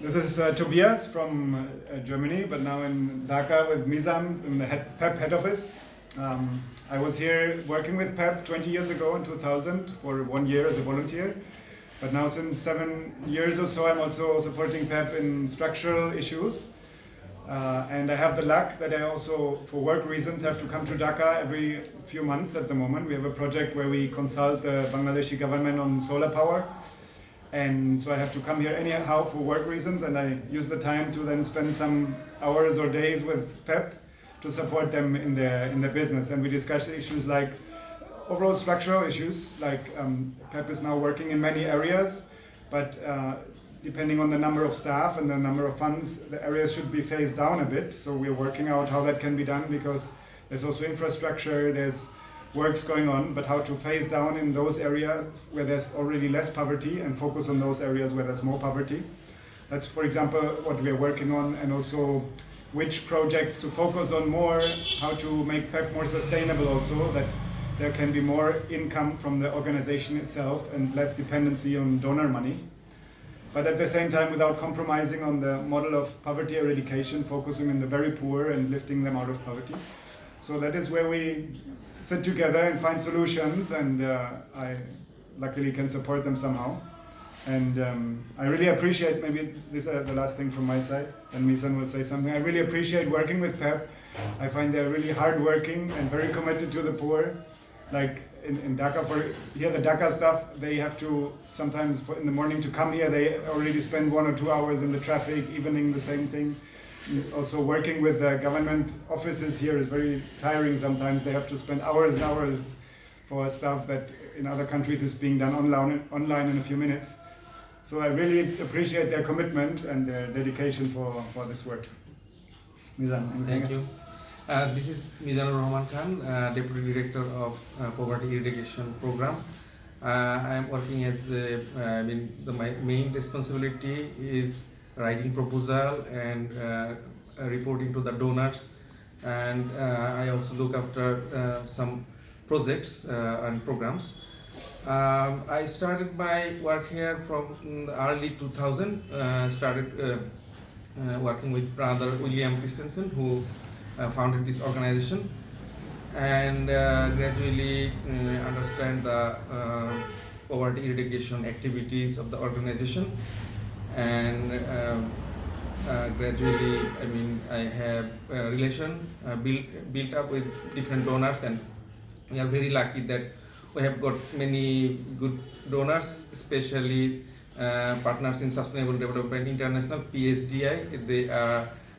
This is Tobias from Germany, but now in Dhaka with Mizan in the PEP head office. I was here working with PEP 20 years ago in 2000 for 1 year as a volunteer. But now since 7 years or so, I'm also supporting PEP in structural issues. And I have the luck that I also, for work reasons, have to come to Dhaka every few months at the moment. We have a project where we consult the Bangladeshi government on solar power. And so I have to come here anyhow for work reasons, and I use the time to then spend some hours or days with PEP to support them in their business. And we discuss issues like overall structural issues, like PEP is now working in many areas, but depending on the number of staff and the number of funds, the areas should be phased down a bit. So we're working out how that can be done, because there's also infrastructure, there's works going on, but how to phase down in those areas where there's already less poverty and focus on those areas where there's more poverty. That's, for example, what we are working on, and also which projects to focus on more, how to make PEP more sustainable also, that there can be more income from the organization itself and less dependency on donor money. But at the same time, without compromising on the model of poverty eradication, focusing on the very poor and lifting them out of poverty. So that is where we sit together and find solutions, and I luckily can support them somehow. And I really appreciate, maybe this is the last thing from my side, and Mizan will say something. I really appreciate working with PEP. I find they're really hardworking and very committed to the poor. Like in Dhaka, for here the Dhaka stuff, they have to sometimes in the morning to come here, they already spend 1 or 2 hours in the traffic, evening the same thing. Also working with the government offices here is very tiring sometimes. They have to spend hours and hours for stuff that in other countries is being done online in a few minutes. So I really appreciate their commitment and their dedication for this work. Mizan, thank you. This is Mizan Rahman Khan, Deputy Director of Poverty Eradication Program. I am working as my main responsibility is writing proposal and reporting to the donors, and I also look after some projects and programs. I started my work here from the early 2000. Started working with brother William Christensen, who founded this organization, and gradually understand the poverty eradication activities of the organization. And gradually, I have a relation built up with different donors, and we are very lucky that we have got many good donors, especially partners in Sustainable Development International, PSDI. They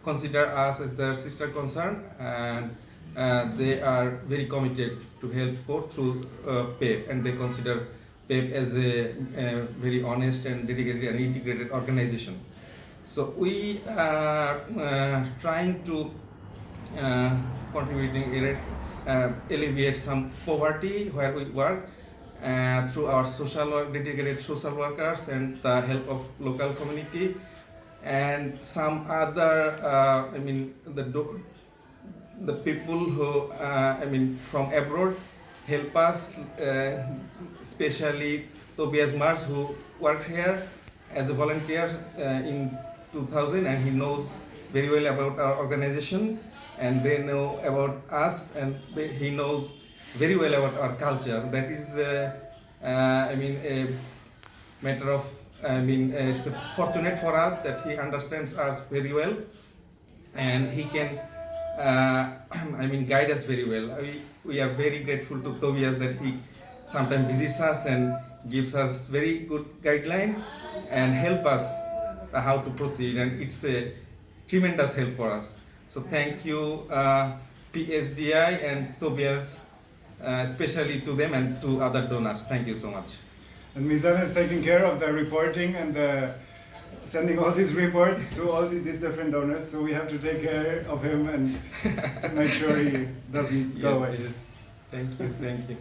consider us as their sister concern, and they are very committed to help both through PEP, and they consider PEP as a very honest and dedicated and integrated organization. So we are trying to contributing alleviate some poverty where we work through our social work, dedicated social workers, and the help of local community, and some other the people who from abroad help us, especially Tobias Mars, who worked here as a volunteer in 2000, and he knows very well about our organization, and they know about us, and he knows very well about our culture. That is a matter of, it's fortunate for us that he understands us very well, and he can guide us very well. We are very grateful to Tobias that he sometimes visits us and gives us very good guideline and help us how to proceed, and it's a tremendous help for us. So thank you PSDI and Tobias, especially to them and to other donors. Thank you so much. And Mizan is taking care of the reporting and sending all these reports to all these different donors, so we have to take care of him and to make sure he doesn't go away. Yes. Thank you.